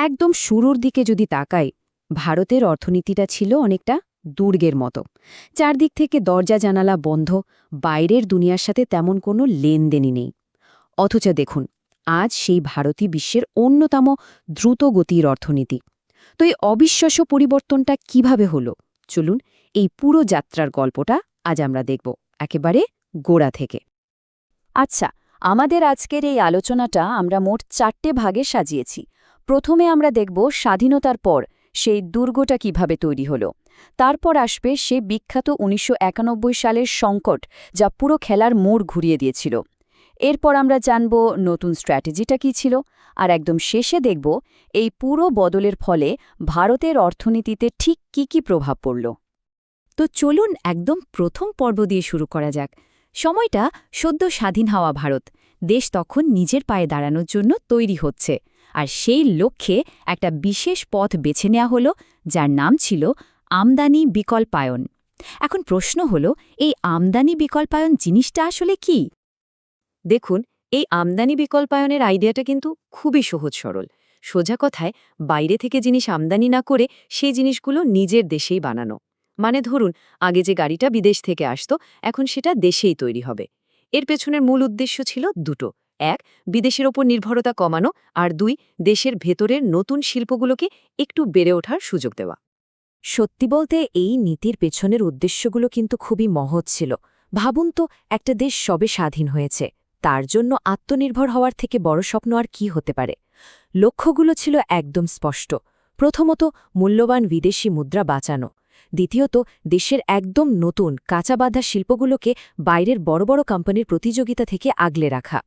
একদম শুরুর দিকে যদি তাকাই, ভারতের অর্থনীতিটা ছিল অনেকটা দুর্গের মতো। চারদিক থেকে দরজা জানালা বন্ধ, বাইরের দুনিয়ার সাথে তেমন কোনো লেনদেনই নেই। অথচ দেখুন, আজ সেই ভারতই বিশ্বের অন্যতম দ্রুতগতির অর্থনীতি। তো এই অবিশ্বাস্য পরিবর্তনটা কিভাবে হলো? চলুন এই পুরো যাত্রার গল্পটা আজ আমরা দেখব একেবারে গোড়া থেকে। আচ্ছা, আমাদের আজকের এই আলোচনাটা আমরা মোট 4টে ভাগে সাজিয়েছি। প্রথমে আমরা দেখব স্বাধীনতার পর সেই দুর্গটা কিভাবে তৈরি হলো। তারপর আসবে সে বিখ্যাত ১৯৯১ সালের সংকট, যা পুরো খেলার মোড় ঘুরিয়ে দিয়েছিল। এরপর আমরা জানব নতুন স্ট্র্যাটেজিটা কী ছিল, আর একদম শেষে দেখব এই পুরো বদলের ফলে ভারতের অর্থনীতিতে ঠিক কী প্রভাব পড়ল। তো চলুন একদম প্রথম পর্ব দিয়ে শুরু করা যাক। সময়টা সদ্য স্বাধীন হওয়া ভারত, দেশ তখন নিজের পায়ে দাঁড়ানোর জন্য তৈরি হচ্ছে, আর সেই লক্ষ্যে একটা বিশেষ পথ বেছে নেওয়া হলো, যার নাম ছিল আমদানি বিকল্পায়ন। এখন প্রশ্ন হলো, এই আমদানি বিকল্পায়ন জিনিসটা আসলে কি? দেখুন, এই আমদানি বিকল্পায়নের আইডিয়াটা কিন্তু খুবই সহজ সরল। সোজা কথায়, বাইরে থেকে জিনিস আমদানি না করে সেই জিনিসগুলো নিজের দেশেই বানানো। মানে ধরুন, আগে যে গাড়িটা বিদেশ থেকে আসতো, এখন সেটা দেশেই তৈরি হবে। এর পেছনের মূল উদ্দেশ্য ছিল দুটো: এক, বিদেশের ওপর নির্ভরতা কমানো, আর দুই, দেশের ভেতরের নতুন শিল্পগুলোকে একটু বেড়ে ওঠার সুযোগ দেওয়া। সত্যি বলতে এই নীতির পেছনের উদ্দেশ্যগুলো কিন্তু খুবই মহৎ ছিল। ভাবুন তো, একটা দেশ সবে স্বাধীন হয়েছে, তার জন্য আত্মনির্ভর হওয়ার থেকে বড় স্বপ্ন আর কি হতে পারে? লক্ষ্যগুলো ছিল একদম স্পষ্ট। প্রথমত, মূল্যবান বিদেশি মুদ্রা বাঁচানো। দ্বিতীয়ত, দেশের একদম নতুন কাঁচাবাঁধা শিল্পগুলোকে বাইরের বড় বড় কোম্পানির প্রতিযোগিতা থেকে আগলে রাখা।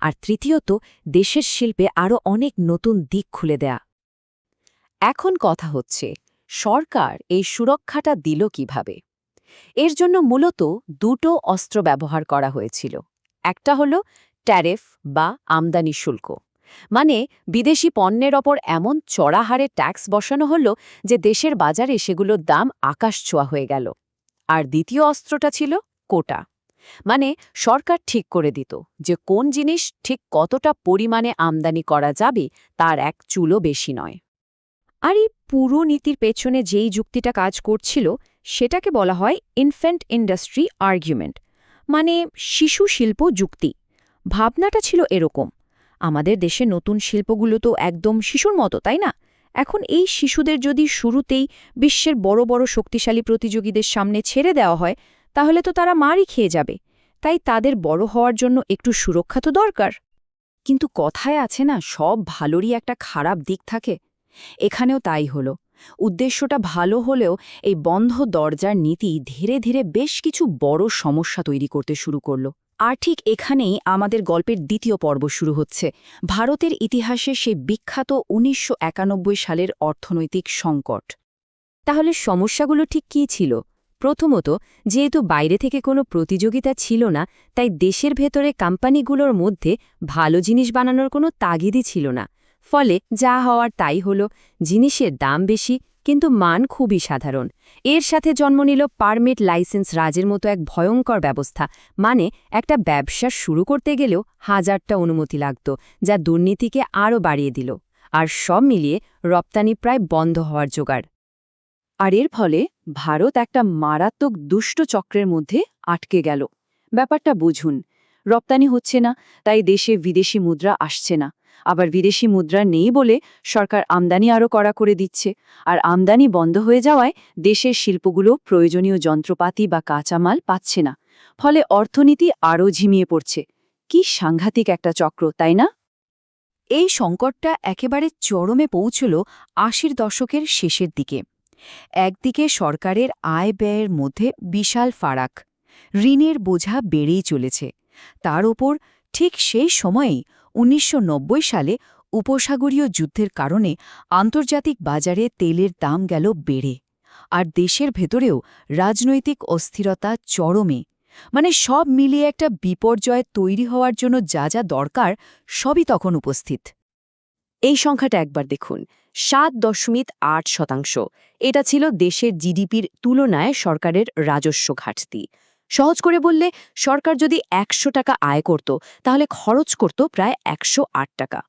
আর তৃতীয়ত, দেশের শিল্পে আরও অনেক নতুন দিক খুলে দেয়া। এখন কথা হচ্ছে, সরকার এই সুরক্ষাটা দিল কিভাবে? এর জন্য মূলত দুটো অস্ত্র ব্যবহার করা হয়েছিল। একটা হলো ট্যারিফ বা আমদানি শুল্ক, মানে বিদেশি পণ্যের ওপর এমন চড়া হারে ট্যাক্স বসানো হলো যে দেশের বাজারে সেগুলোর দাম আকাশ ছোঁয়া হয়ে গেল। আর দ্বিতীয় অস্ত্রটা ছিল কোটা, মানে সরকার ঠিক করে দিত যে কোন জিনিস ঠিক কতটা পরিমাণে আমদানি করা যাবে, তার এক চুলও বেশি নয়। আর এই পুরো নীতির পেছনে যেই যুক্তিটা কাজ করছিল, সেটাকে বলা হয় ইনফ্যান্ট ইন্ডাস্ট্রি আর্গুমেন্ট, মানে শিশু শিল্প যুক্তি। ভাবনাটা ছিল এরকম: আমাদের দেশে নতুন শিল্পগুলো তো একদম শিশুর মতো, তাই না? এখন এই শিশুদের যদি শুরুতেই বিশ্বের বড় বড় শক্তিশালী প্রতিযোগীদের সামনে ছেড়ে দেওয়া হয়, তাহলে তো তারা মারই খেয়ে যাবে। তাই তাদের বড় হওয়ার জন্য একটু সুরক্ষা তো দরকার। কিন্তু কথায় আছে না, সব ভালোরই একটা খারাপ দিক থাকে। এখানেও তাই হলো। উদ্দেশ্যটা ভালো হলেও এই বন্ধ দরজার নীতি ধীরে ধীরে বেশ কিছু বড় সমস্যা তৈরি করতে শুরু করল। আর ঠিক এখানেই আমাদের গল্পের দ্বিতীয় পর্ব শুরু হচ্ছে, ভারতের ইতিহাসে সেই বিখ্যাত ১৯৯১ সালের অর্থনৈতিক সংকট। তাহলে সমস্যাগুলো ঠিক কী ছিল? প্রথমত, যেহেতু বাইরে থেকে কোনো প্রতিযোগিতা ছিল না, তাই দেশের ভেতরে কোম্পানিগুলোর মধ্যে ভালো জিনিস বানানোর কোনো তাগিদই ছিল না। ফলে যা হওয়ার তাই হলো, জিনিসের দাম বেশি কিন্তু মান খুবই সাধারণ। এর সাথে জন্ম নিল পারমিট লাইসেন্স রাজের মতো এক ভয়ঙ্কর ব্যবস্থা, মানে একটা ব্যবসা শুরু করতে গেলেও হাজারটা অনুমতি লাগত, যা দুর্নীতিকে আরও বাড়িয়ে দিল। আর সব মিলিয়ে রপ্তানি প্রায় বন্ধ হওয়ার জোগাড়। আর এর ফলে ভারত একটা মারাত্মক দুষ্ট চক্রের মধ্যে আটকে গেল। ব্যাপারটা বুঝুন, রপ্তানি হচ্ছে না, তাই দেশে বিদেশি মুদ্রা আসছে না। আবার বিদেশি মুদ্রা নেই বলে সরকার আমদানি আরও কড়া করে দিচ্ছে। আর আমদানি বন্ধ হয়ে যাওয়ায় দেশের শিল্পগুলো প্রয়োজনীয় যন্ত্রপাতি বা কাঁচামাল পাচ্ছে না। ফলে অর্থনীতি আরও ঝিমিয়ে পড়ছে। কি সাংঘাতিক একটা চক্র, তাই না? এই সংকটটা একেবারে চরমে পৌঁছল ৮০ দশকের শেষের দিকে। একদিকে সরকারের আয় ব্যয়ের মধ্যে বিশাল ফারাক, ঋণের বোঝা বেড়েই চলেছে। তার ওপর ঠিক সেই সময়েই ১৯৯০ সালে উপসাগরীয় যুদ্ধের কারণে আন্তর্জাতিক বাজারে তেলের দাম গেল বেড়ে। আর দেশের ভেতরেও রাজনৈতিক অস্থিরতা চরমে। মানে সব মিলিয়ে একটা বিপর্যয় তৈরি হওয়ার জন্য যা যা দরকার, সবই তখন উপস্থিত। এই সংখ্যাটা একবার দেখুন, ৭.৮%। এটা ছিল দেশের জিডিপির তুলনায় সরকারের রাজস্ব ঘাটতি। সহজ করে বললে, সরকার যদি ১০০ টাকা আয় করত, তাহলে খরচ করত প্রায় ১০৮ টাকা।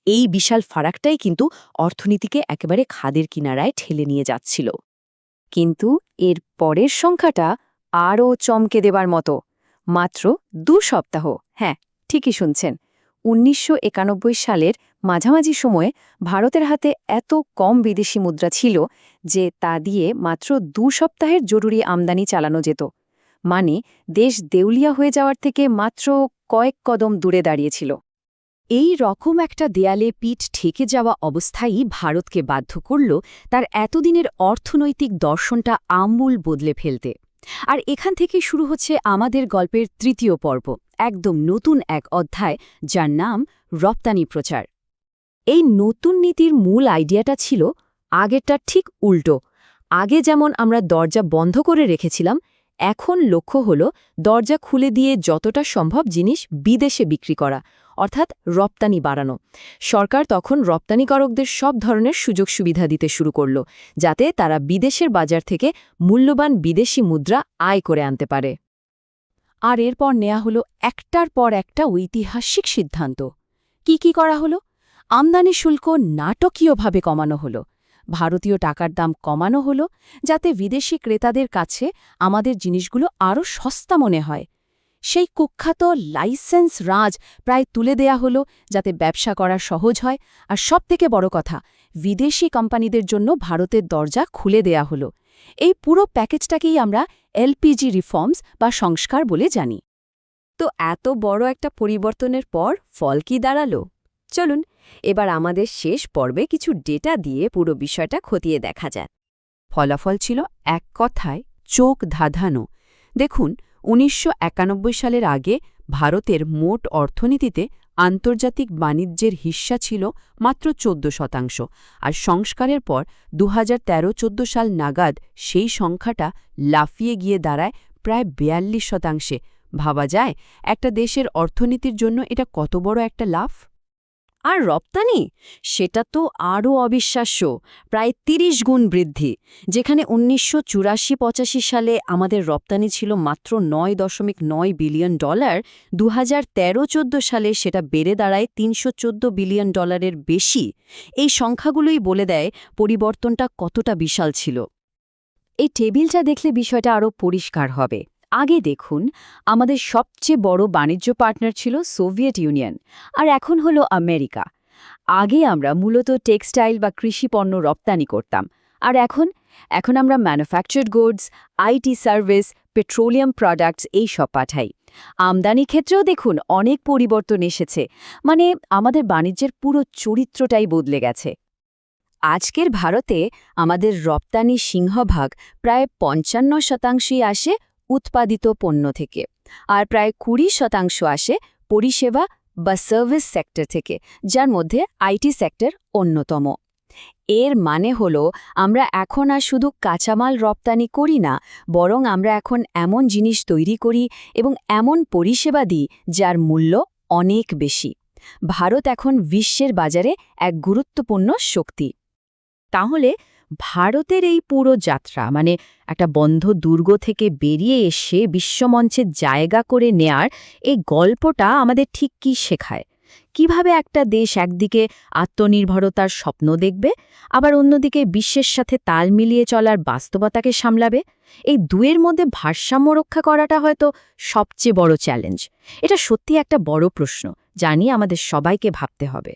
এই বিশাল ফারাকটাই কিন্তু অর্থনীতিকে একেবারে খাদের কিনারায় ঠেলে নিয়ে যাচ্ছিল। কিন্তু এর পরের সংখ্যাটা আরও চমকে দেবার মতো। মাত্র ২ সপ্তাহ, হ্যাঁ ঠিকই শুনছেন, ১৯৯১ সালের মাঝামাঝি সময়ে ভারতের হাতে এত কম বিদেশি মুদ্রা ছিল যে তা দিয়ে মাত্র ২ সপ্তাহের জরুরি আমদানি চালানো যেত। মানে দেশ দেউলিয়া হয়ে যাওয়ার থেকে মাত্র কয়েক কদম দূরে দাঁড়িয়েছিল। এই রকম একটা দেয়ালে পিঠ ঠেকে যাওয়া অবস্থায়ই ভারতকে বাধ্য করল তার এতদিনের অর্থনৈতিক দর্শনটা আমূল বদলে ফেলতে। আর এখান থেকেই শুরু হচ্ছে আমাদের গল্পের তৃতীয় পর্ব, একদম নতুন এক অধ্যায়, যার নাম রপ্তানি প্রচার। এই নতুন নীতির মূল আইডিয়াটা ছিল আগেরটার ঠিক উল্টো। আগে যেমন আমরা দরজা বন্ধ করে রেখেছিলাম, এখন লক্ষ্য হল দরজা খুলে দিয়ে যতটা সম্ভব জিনিস বিদেশে বিক্রি করা, অর্থাৎ রপ্তানি বাড়ানো। সরকার তখন রপ্তানিকারকদের সব ধরনের সুযোগ সুবিধা দিতে শুরু করল, যাতে তারা বিদেশের বাজার থেকে মূল্যবান বিদেশি মুদ্রা আয় করে আনতে পারে। আর এরপর নেওয়া হলো একটার পর একটা ঐতিহাসিক সিদ্ধান্ত। কি করা হলো? আমদানি শুল্ক নাটকীয়ভাবে কমানো হলো। ভারতীয় টাকার দাম কমানো হলো, যাতে বিদেশি ক্রেতাদের কাছে আমাদের জিনিসগুলো আরও সস্তা মনে হয়। সেই কুখ্যাত লাইসেন্স রাজ প্রায় তুলে দেয়া হলো, যাতে ব্যবসা করা সহজ হয়। আর সবথেকে বড় কথা, বিদেশি কোম্পানিদের জন্য ভারতের দরজা খুলে দেয়া হলো। এই পুরো প্যাকেজটাকেই আমরা এলপিজি রিফর্মস বা সংস্কার বলে জানি। তো এত বড় একটা পরিবর্তনের পর ফল কি দাঁড়ালো? চলুন এবার আমাদের শেষ পর্বে কিছু ডেটা দিয়ে পুরো বিষয়টা খতিয়ে দেখা যাক। ফলাফল ছিল এক কথায় চোখ ধাঁধানো। দেখুন, ১৯৯১ সালের আগে ভারতের মোট অর্থনীতিতে আন্তর্জাতিক বাণিজ্যের হিস্সা ছিল মাত্র ১৪%, আর সংস্কারের পর ২০১৩-১৪ সাল নাগাদ সেই সংখ্যাটা লাফিয়ে গিয়ে দাঁড়ায় প্রায় ৪২%। ভাবা যায় একটা দেশের অর্থনীতির জন্য এটা কত বড় একটা লাফ। আর রপ্তানি, সেটা তো আরও অবিশ্বাস্য, প্রায় ৩০ গুণ বৃদ্ধি। যেখানে ১৯৮৪-৮৫ সালে আমাদের রপ্তানি ছিল মাত্র $৯.৯ বিলিয়ন, ২০১৩-১৪ সালে সেটা বেড়ে দাঁড়ায় $৩১৪ বিলিয়ন বেশি। এই সংখ্যাগুলোই বলে দেয় পরিবর্তনটা কতটা বিশাল ছিল। এই টেবিলটা দেখলে বিষয়টা আরও পরিষ্কার হবে। আগে দেখুন, আমাদের সবচেয়ে বড় বাণিজ্য পার্টনার ছিল সোভিয়েত ইউনিয়ন, আর এখন হলো আমেরিকা। আগে আমরা মূলত টেক্সটাইল বা কৃষি পণ্য রপ্তানি করতাম, আর এখন আমরা manufactured goods, IT service, petroleum products এই সব পাঠাই। আমদানি ক্ষেত্রেও দেখুন অনেক পরিবর্তন এসেছে, মানে আমাদের বাণিজ্যের পুরো চরিত্রটাই বদলে গেছে। আজকের ভারতে আমাদের রপ্তানি সিংহভাগ প্রায় ৫৫% আসে উৎপাদিত পণ্য থেকে, আর প্রায় ২০% আসে পরিষেবা বা সার্ভিস সেক্টর থেকে, যার মধ্যে আইটি সেক্টর অন্যতম। এর মানে হলো আমরা এখন আর শুধু কাঁচামাল রপ্তানি করি না, বরং আমরা এখন এমন জিনিস তৈরি করি এবং এমন পরিষেবা দিই যার মূল্য অনেক বেশি। ভারত এখন বিশ্বের বাজারে এক গুরুত্বপূর্ণ শক্তি। তাহলে ভারতের এই পুরো যাত্রা, মানে একটা বন্ধ দুর্গ থেকে বেরিয়ে এসে বিশ্বমঞ্চে জায়গা করে নেয়ার এই গল্পটা আমাদের ঠিক কী শেখায়? কিভাবে একটা দেশ একদিকে আত্মনির্ভরতার স্বপ্ন দেখবে, আবার অন্যদিকে বিশ্বের সাথে তাল মিলিয়ে চলার বাস্তবতাকে সামলাবে? এই দুয়ের মধ্যে ভারসাম্য রক্ষা করাটা হয়তো সবচেয়ে বড় চ্যালেঞ্জ। এটা সত্যি একটা বড় প্রশ্ন, যা নিয়ে আমাদের সবাইকে ভাবতে হবে।